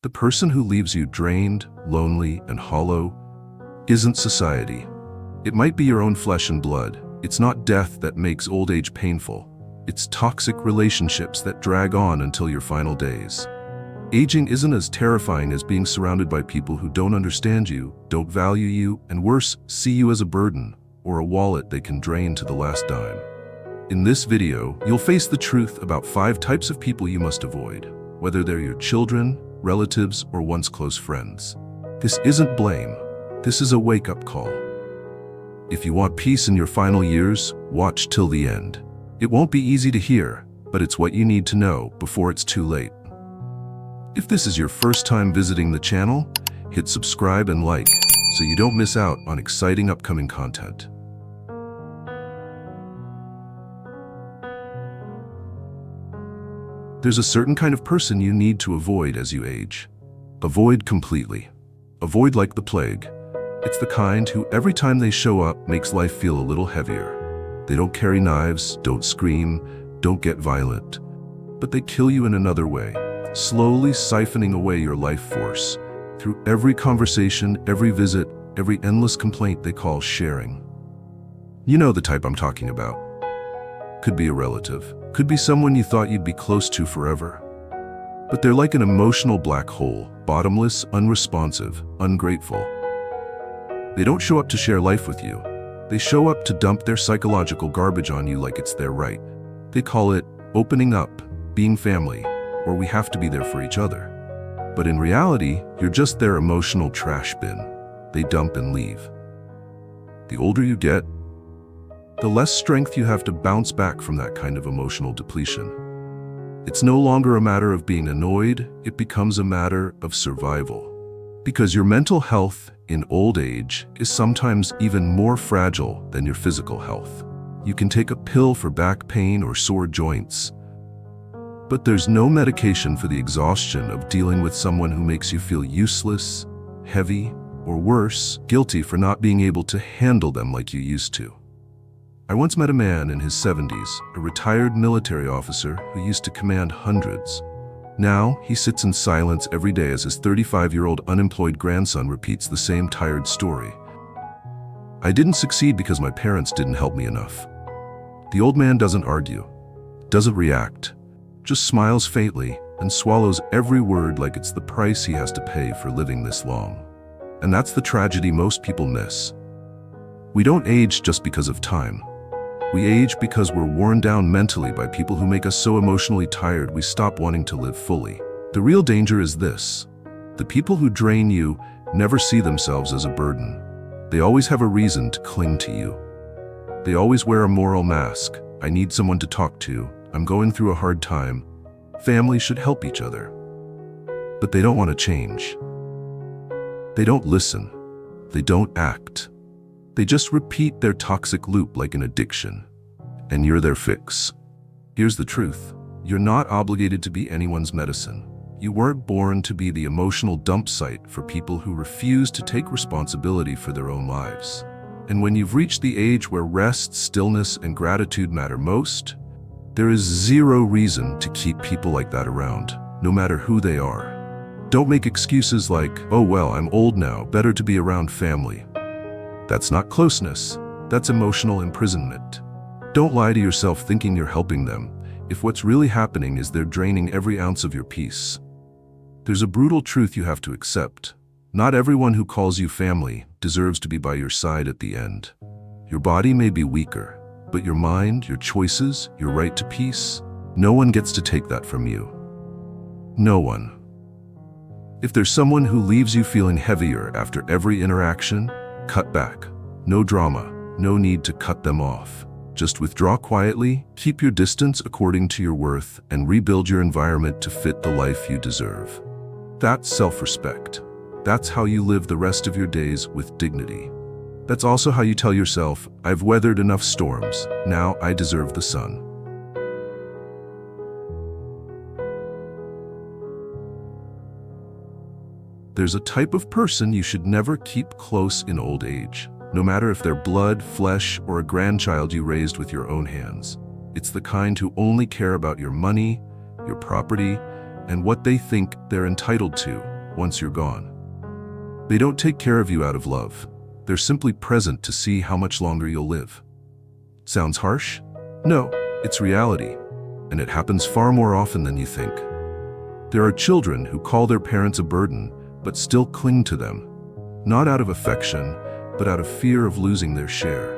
The person who leaves you drained, lonely, and hollow isn't society. It might be your own flesh and blood. It's not death that makes old age painful. It's toxic relationships that drag on until your final days. Aging isn't as terrifying as being surrounded by people who don't understand you, don't value you, and worse, see you as a burden or a wallet they can drain to the last dime. In this video, you'll face the truth about 5 types of people you must avoid, whether they're your children, relatives, or once close friends. This isn't blame. This is a wake-up call. If you want peace in your final years, watch till the end. It won't be easy to hear, but it's what you need to know before it's too late. If this is your first time visiting the channel, hit subscribe and like so you don't miss out on exciting upcoming content. There's a certain kind of person you need to avoid as you age. Avoid completely. Avoid like the plague. It's the kind who every time they show up makes life feel a little heavier. They don't carry knives, don't scream, don't get violent, but they kill you in another way, slowly siphoning away your life force through every conversation, every visit, every endless complaint they call sharing. You know the type I'm talking about. Could be a relative, could be someone you thought you'd be close to forever. But they're like an emotional black hole, bottomless, unresponsive, ungrateful. They don't show up to share life with you. They show up to dump their psychological garbage on you like it's their right. They call it opening up, being family, or we have to be there for each other. But in reality, you're just their emotional trash bin. They dump and leave. The older you get, the less strength you have to bounce back from that kind of emotional depletion. It's no longer a matter of being annoyed, it becomes a matter of survival. Because your mental health in old age is sometimes even more fragile than your physical health. You can take a pill for back pain or sore joints, but there's no medication for the exhaustion of dealing with someone who makes you feel useless, heavy, or worse, guilty for not being able to handle them like you used to. I once met a man in his 70s, a retired military officer who used to command hundreds. Now, he sits in silence every day as his 35-year-old unemployed grandson repeats the same tired story. I didn't succeed because my parents didn't help me enough. The old man doesn't argue, doesn't react, just smiles faintly and swallows every word like it's the price he has to pay for living this long. And that's the tragedy most people miss. We don't age just because of time. We age because we're worn down mentally by people who make us so emotionally tired we stop wanting to live fully. The real danger is this: the people who drain you never see themselves as a burden. They always have a reason to cling to you. They always wear a moral mask. I need someone to talk to. I'm going through a hard time. Family should help each other. But they don't want to change. They don't listen. They don't act. They just repeat their toxic loop like an addiction. And you're their fix. Here's the truth. You're not obligated to be anyone's medicine. You weren't born to be the emotional dump site for people who refuse to take responsibility for their own lives. And when you've reached the age where rest, stillness, and gratitude matter most, there is zero reason to keep people like that around, no matter who they are. Don't make excuses like, oh well, I'm old now, better to be around family. That's not closeness, that's emotional imprisonment. Don't lie to yourself thinking you're helping them, if what's really happening is they're draining every ounce of your peace. There's a brutal truth you have to accept. Not everyone who calls you family deserves to be by your side at the end. Your body may be weaker, but your mind, your choices, your right to peace, no one gets to take that from you. No one. If there's someone who leaves you feeling heavier after every interaction, cut back. No drama, no need to cut them off. Just withdraw quietly, keep your distance according to your worth, and rebuild your environment to fit the life you deserve. That's self-respect. That's how you live the rest of your days with dignity. That's also how you tell yourself, I've weathered enough storms, now I deserve the sun. There's a type of person you should never keep close in old age, no matter if they're blood, flesh, or a grandchild you raised with your own hands. It's the kind who only care about your money, your property, and what they think they're entitled to, once you're gone. They don't take care of you out of love. They're simply present to see how much longer you'll live. Sounds harsh? No, it's reality, and it happens far more often than you think. There are children who call their parents a burden, but still cling to them, not out of affection, but out of fear of losing their share.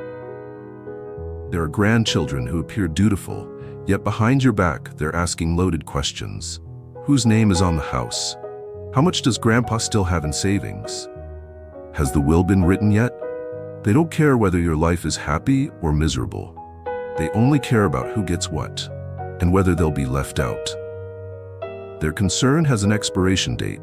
There are grandchildren who appear dutiful, yet behind your back they're asking loaded questions. Whose name is on the house? How much does Grandpa still have in savings? Has the will been written yet? They don't care whether your life is happy or miserable. They only care about who gets what, and whether they'll be left out. Their concern has an expiration date,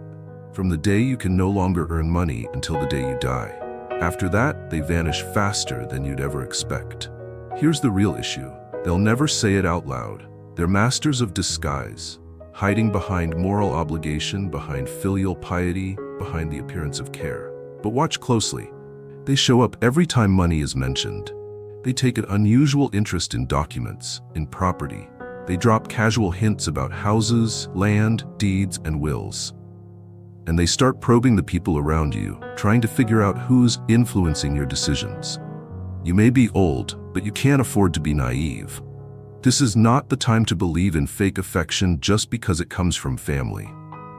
from the day you can no longer earn money until the day you die. After that, they vanish faster than you'd ever expect. Here's the real issue. They'll never say it out loud. They're masters of disguise, hiding behind moral obligation, behind filial piety, behind the appearance of care. But watch closely. They show up every time money is mentioned. They take an unusual interest in documents, in property. They drop casual hints about houses, land, deeds, and wills. And they start probing the people around you, trying to figure out who's influencing your decisions. You may be old, but you can't afford to be naive. This is not the time to believe in fake affection just because it comes from family.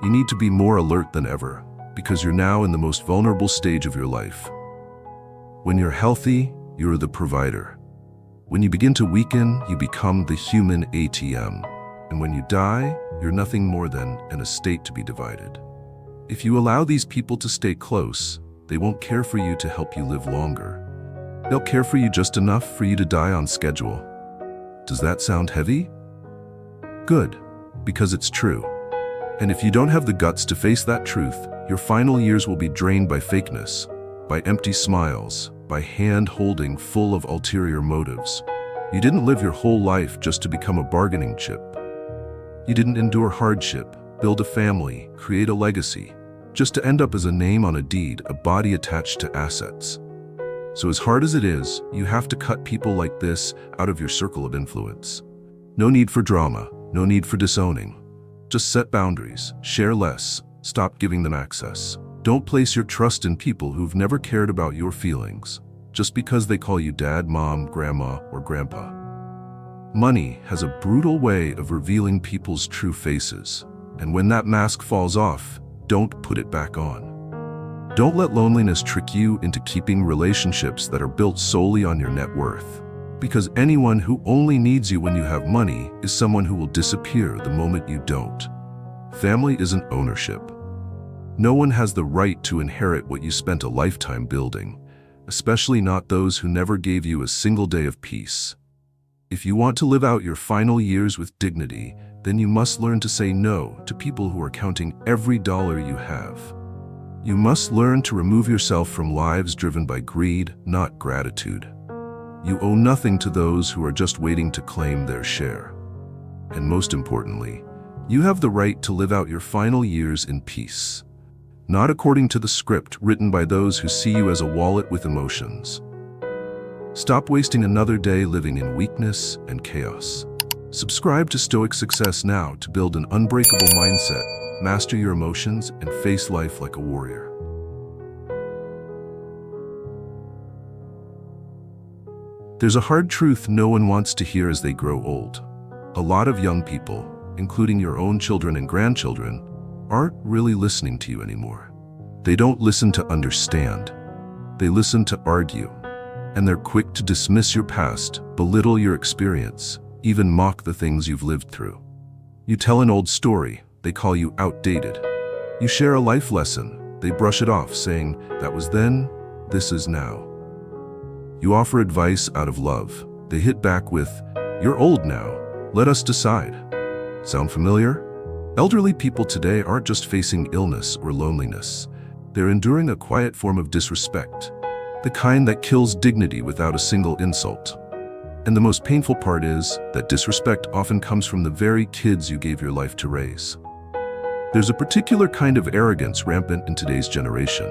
You need to be more alert than ever, because you're now in the most vulnerable stage of your life. When you're healthy, you're the provider. When you begin to weaken, you become the human ATM. And when you die, you're nothing more than an estate to be divided. If you allow these people to stay close, they won't care for you to help you live longer. They'll care for you just enough for you to die on schedule. Does that sound heavy? Good, because it's true. And if you don't have the guts to face that truth, your final years will be drained by fakeness, by empty smiles, by hand-holding full of ulterior motives. You didn't live your whole life just to become a bargaining chip. You didn't endure hardship, build a family, create a legacy, just to end up as a name on a deed, a body attached to assets. So as hard as it is, you have to cut people like this out of your circle of influence. No need for drama, no need for disowning. Just set boundaries, share less, stop giving them access. Don't place your trust in people who've never cared about your feelings, just because they call you dad, mom, grandma, or grandpa. Money has a brutal way of revealing people's true faces, and when that mask falls off, don't put it back on. Don't let loneliness trick you into keeping relationships that are built solely on your net worth, because anyone who only needs you when you have money is someone who will disappear the moment you don't. Family isn't ownership. No one has the right to inherit what you spent a lifetime building, especially not those who never gave you a single day of peace. If you want to live out your final years with dignity, then you must learn to say no to people who are counting every dollar you have. You must learn to remove yourself from lives driven by greed, not gratitude. You owe nothing to those who are just waiting to claim their share. And most importantly, you have the right to live out your final years in peace, not according to the script written by those who see you as a wallet with emotions. Stop wasting another day living in weakness and chaos. Subscribe to Stoic Success now to build an unbreakable mindset, master your emotions, and face life like a warrior. There's a hard truth no one wants to hear as they grow old. A lot of young people, including your own children and grandchildren, aren't really listening to you anymore. They don't listen to understand. They listen to argue. And they're quick to dismiss your past, belittle your experience, even mock the things you've lived through. You tell an old story, they call you outdated. You share a life lesson, they brush it off, saying, "That was then, this is now." You offer advice out of love. They hit back with, "You're old now, let us decide." Sound familiar? Elderly people today aren't just facing illness or loneliness. They're enduring a quiet form of disrespect, the kind that kills dignity without a single insult. And the most painful part is that disrespect often comes from the very kids you gave your life to raise. There's a particular kind of arrogance rampant in today's generation.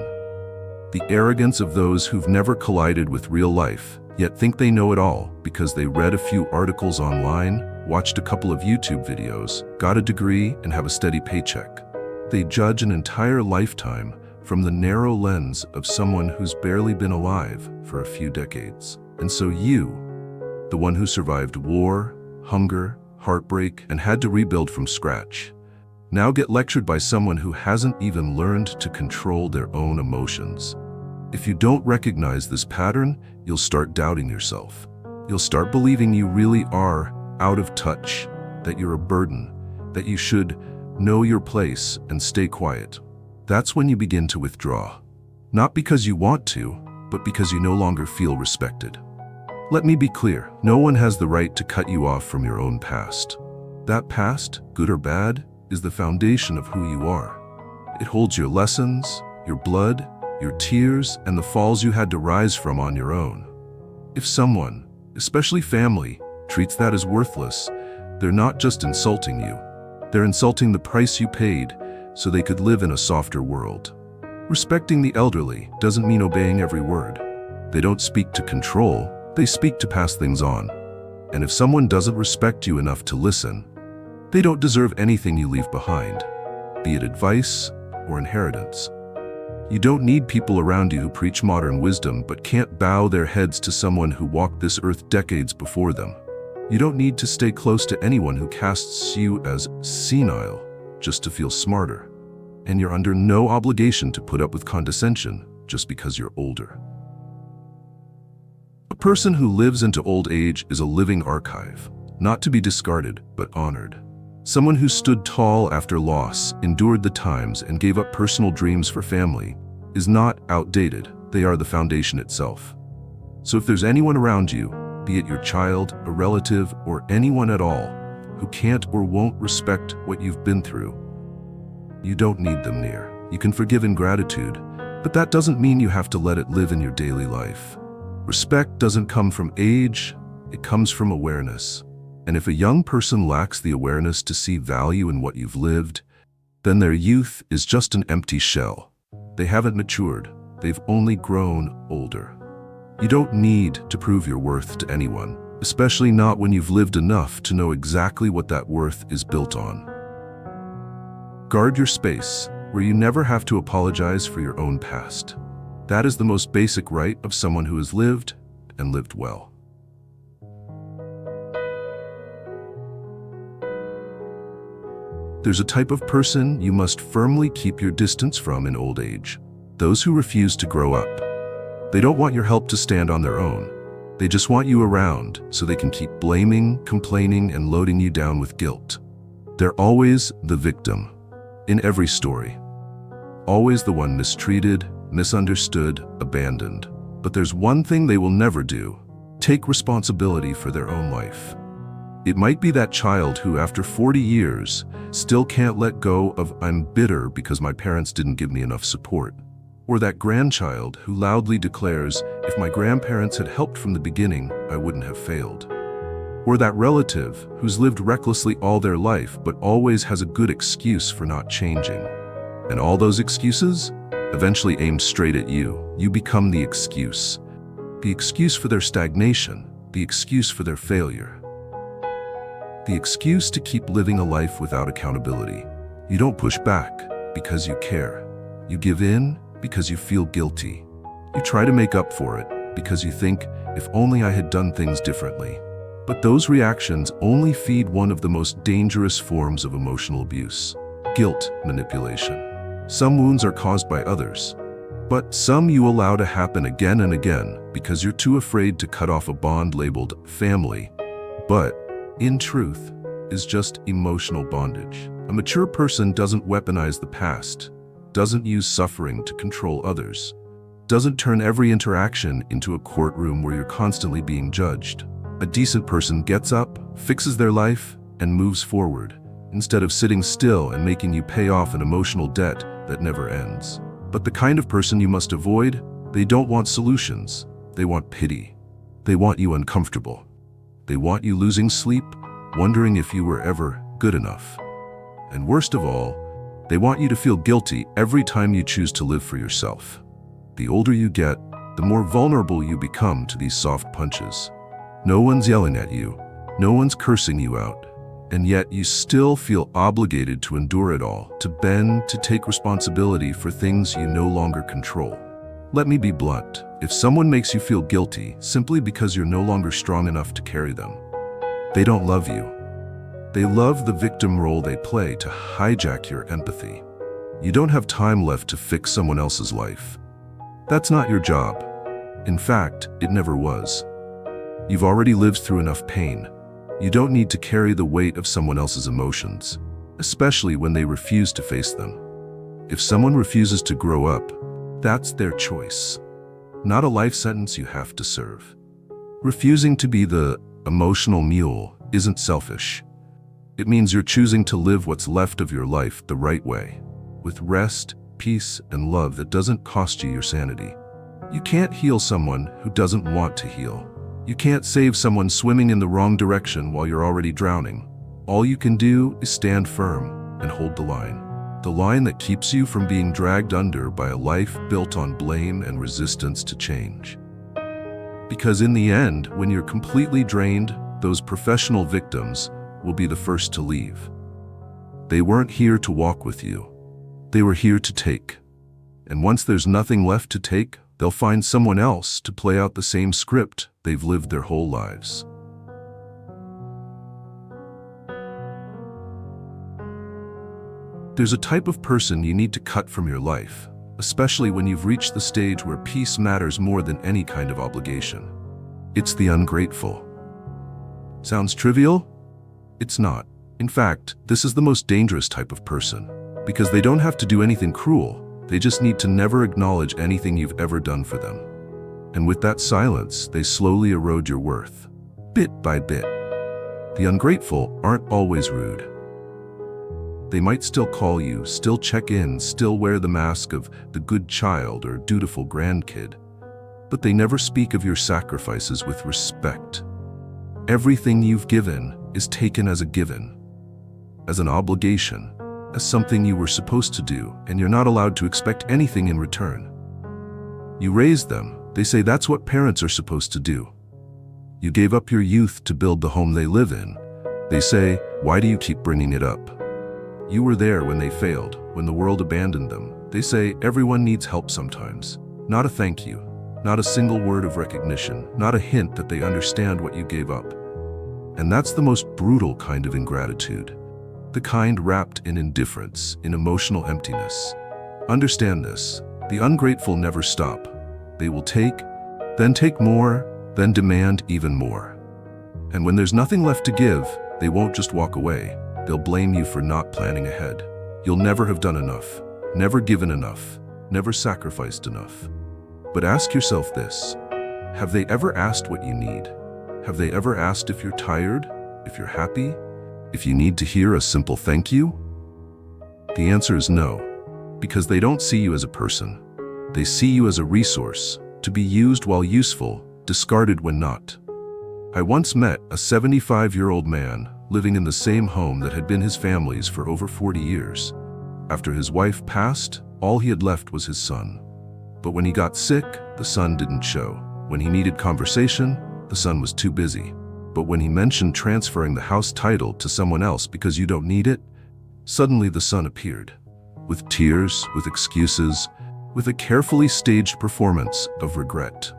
The arrogance of those who've never collided with real life, yet think they know it all because they read a few articles online, watched a couple of YouTube videos, got a degree, and have a steady paycheck. They judge an entire lifetime from the narrow lens of someone who's barely been alive for a few decades. And so you, the one who survived war, hunger, heartbreak, and had to rebuild from scratch, now get lectured by someone who hasn't even learned to control their own emotions. If you don't recognize this pattern, you'll start doubting yourself. You'll start believing you really are out of touch, that you're a burden, that you should know your place and stay quiet. That's when you begin to withdraw. Not because you want to, but because you no longer feel respected. Let me be clear, no one has the right to cut you off from your own past. That past, good or bad, is the foundation of who you are. It holds your lessons, your blood, your tears, and the falls you had to rise from on your own. If someone, especially family, treats that as worthless, they're not just insulting you. They're insulting the price you paid so they could live in a softer world. Respecting the elderly doesn't mean obeying every word. They don't speak to control, they speak to pass things on. And if someone doesn't respect you enough to listen, they don't deserve anything you leave behind, be it advice or inheritance. You don't need people around you who preach modern wisdom but can't bow their heads to someone who walked this earth decades before them. You don't need to stay close to anyone who casts you as senile just to feel smarter. And you're under no obligation to put up with condescension just because you're older. A person who lives into old age is a living archive, not to be discarded but honored. Someone who stood tall after loss, endured the times, and gave up personal dreams for family is not outdated. They are the foundation itself. So if there's anyone around you, be it your child, a relative, or anyone at all, who can't or won't respect what you've been through, you don't need them near. You can forgive ingratitude, but that doesn't mean you have to let it live in your daily life. Respect doesn't come from age, it comes from awareness. And if a young person lacks the awareness to see value in what you've lived, then their youth is just an empty shell. They haven't matured, they've only grown older. You don't need to prove your worth to anyone, especially not when you've lived enough to know exactly what that worth is built on. Guard your space, where you never have to apologize for your own past. That is the most basic right of someone who has lived and lived well. There's a type of person you must firmly keep your distance from in old age. Those who refuse to grow up. They don't want your help to stand on their own. They just want you around so they can keep blaming, complaining, and loading you down with guilt. They're always the victim in every story. Always the one mistreated, misunderstood, abandoned. But there's one thing they will never do: take responsibility for their own life. It might be that child who, after 40 years, still can't let go of "I'm bitter because my parents didn't give me enough support." Or that grandchild who loudly declares, "If my grandparents had helped from the beginning, I wouldn't have failed." Or that relative who's lived recklessly all their life but always has a good excuse for not changing. And all those excuses eventually aimed straight at you. You become the excuse. The excuse for their stagnation, the excuse for their failure. The excuse to keep living a life without accountability. You don't push back because you care. You give in because you feel guilty. You try to make up for it because you think, "If only I had done things differently." But those reactions only feed one of the most dangerous forms of emotional abuse: guilt manipulation. Some wounds are caused by others, but some you allow to happen again and again because you're too afraid to cut off a bond labeled family. But in truth, is just emotional bondage. A mature person doesn't weaponize the past, doesn't use suffering to control others, doesn't turn every interaction into a courtroom where you're constantly being judged. A decent person gets up, fixes their life, and moves forward, instead of sitting still and making you pay off an emotional debt that never ends. But the kind of person you must avoid, they don't want solutions, they want pity. They want you uncomfortable. They want you losing sleep, wondering if you were ever good enough. And worst of all, they want you to feel guilty every time you choose to live for yourself. The older you get, the more vulnerable you become to these soft punches. No one's yelling at you, no one's cursing you out, and yet you still feel obligated to endure it all, to bend, to take responsibility for things you no longer control. Let me be blunt. If someone makes you feel guilty simply because you're no longer strong enough to carry them, they don't love you. They love the victim role they play to hijack your empathy. You don't have time left to fix someone else's life. That's not your job. In fact, it never was. You've already lived through enough pain. You don't need to carry the weight of someone else's emotions, especially when they refuse to face them. If someone refuses to grow up, that's their choice, not a life sentence you have to serve. Refusing to be the emotional mule isn't selfish. It means you're choosing to live what's left of your life the right way, with rest, peace, and love that doesn't cost you your sanity. You can't heal someone who doesn't want to heal. You can't save someone swimming in the wrong direction while you're already drowning. All you can do is stand firm and hold the line that keeps you from being dragged under by a life built on blame and resistance to change. Because in the end, when you're completely drained, those professional victims will be the first to leave. They weren't here to walk with you. They were here to take. And once there's nothing left to take, they'll find someone else to play out the same script they've lived their whole lives. There's a type of person you need to cut from your life, especially when you've reached the stage where peace matters more than any kind of obligation. It's the ungrateful. Sounds trivial? It's not. In fact, this is the most dangerous type of person, because they don't have to do anything cruel. They just need to never acknowledge anything you've ever done for them. And with that silence, they slowly erode your worth, bit by bit. The ungrateful aren't always rude. They might still call you, still check in, still wear the mask of the good child or dutiful grandkid, but they never speak of your sacrifices with respect. Everything you've given is taken as a given, as an obligation, as something you were supposed to do, and you're not allowed to expect anything in return. You raised them. They say that's what parents are supposed to do. You gave up your youth to build the home they live in. They say, why do you keep bringing it up? You were there when they failed, when the world abandoned them. They say everyone needs help sometimes. Not a thank you, not a single word of recognition, not a hint that they understand what you gave up. And that's the most brutal kind of ingratitude. The kind wrapped in indifference, in emotional emptiness. Understand this, the ungrateful never stop. They will take more, then demand even more. And when there's nothing left to give, they won't just walk away. They'll blame you for not planning ahead. You'll never have done enough, never given enough, never sacrificed enough. But ask yourself this, have they ever asked what you need? Have they ever asked if you're tired, if you're happy, if you need to hear a simple thank you? The answer is no, because they don't see you as a person. They see you as a resource, to be used while useful, discarded when not. I once met a 75-year-old man living in the same home that had been his family's for over 40 years. After his wife passed, all he had left was his son. But when he got sick, the son didn't show. When he needed conversation, the son was too busy. But when he mentioned transferring the house title to someone else because you don't need it, suddenly the son appeared. With tears, with excuses, with a carefully staged performance of regret.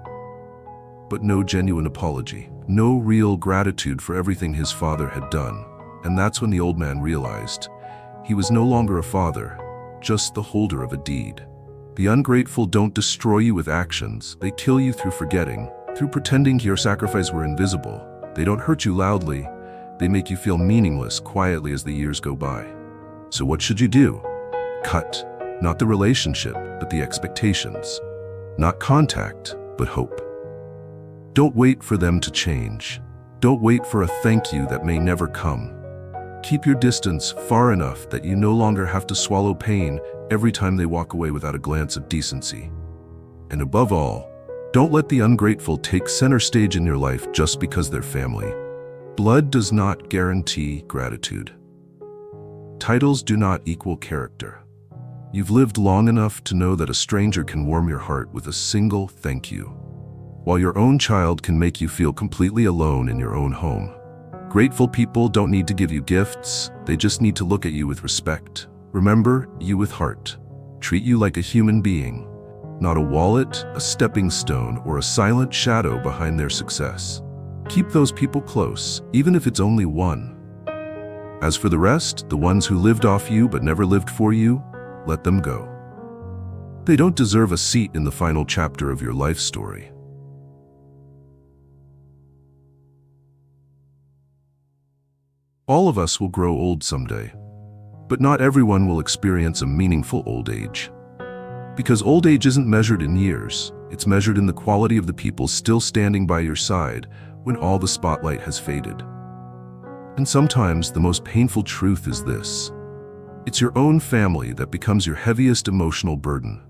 But no genuine apology, no real gratitude for everything his father had done. And that's when the old man realized he was no longer a father, just the holder of a deed. The ungrateful don't destroy you with actions. They kill you through forgetting, through pretending your sacrifices were invisible. They don't hurt you loudly. They make you feel meaningless quietly as the years go by. So what should you do? Cut. Not the relationship, but the expectations. Not contact, but hope. Don't wait for them to change. Don't wait for a thank you that may never come. Keep your distance far enough that you no longer have to swallow pain every time they walk away without a glance of decency. And above all, don't let the ungrateful take center stage in your life just because they're family. Blood does not guarantee gratitude. Titles do not equal character. You've lived long enough to know that a stranger can warm your heart with a single thank you, while your own child can make you feel completely alone in your own home. Grateful people don't need to give you gifts, they just need to look at you with respect. Remember you with heart. Treat you like a human being, not a wallet, a stepping stone, or a silent shadow behind their success. Keep those people close, even if it's only one. As for the rest, the ones who lived off you but never lived for you, let them go. They don't deserve a seat in the final chapter of your life story. All of us will grow old someday, but not everyone will experience a meaningful old age. Because old age isn't measured in years, it's measured in the quality of the people still standing by your side when all the spotlight has faded. And sometimes the most painful truth is this: it's your own family that becomes your heaviest emotional burden.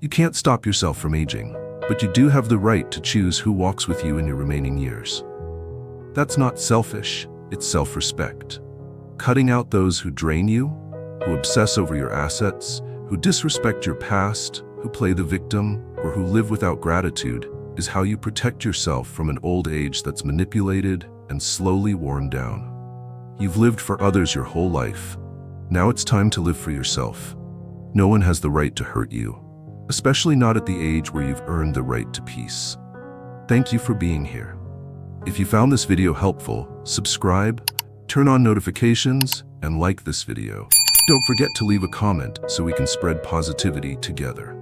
You can't stop yourself from aging, but you do have the right to choose who walks with you in your remaining years. That's not selfish, it's self-respect. Cutting out those who drain you, who obsess over your assets, who disrespect your past, who play the victim, or who live without gratitude is how you protect yourself from an old age that's manipulated and slowly worn down. You've lived for others your whole life. Now it's time to live for yourself. No one has the right to hurt you, especially not at the age where you've earned the right to peace. Thank you for being here. If you found this video helpful, subscribe, turn on notifications, and like this video. Don't forget to leave a comment so we can spread positivity together.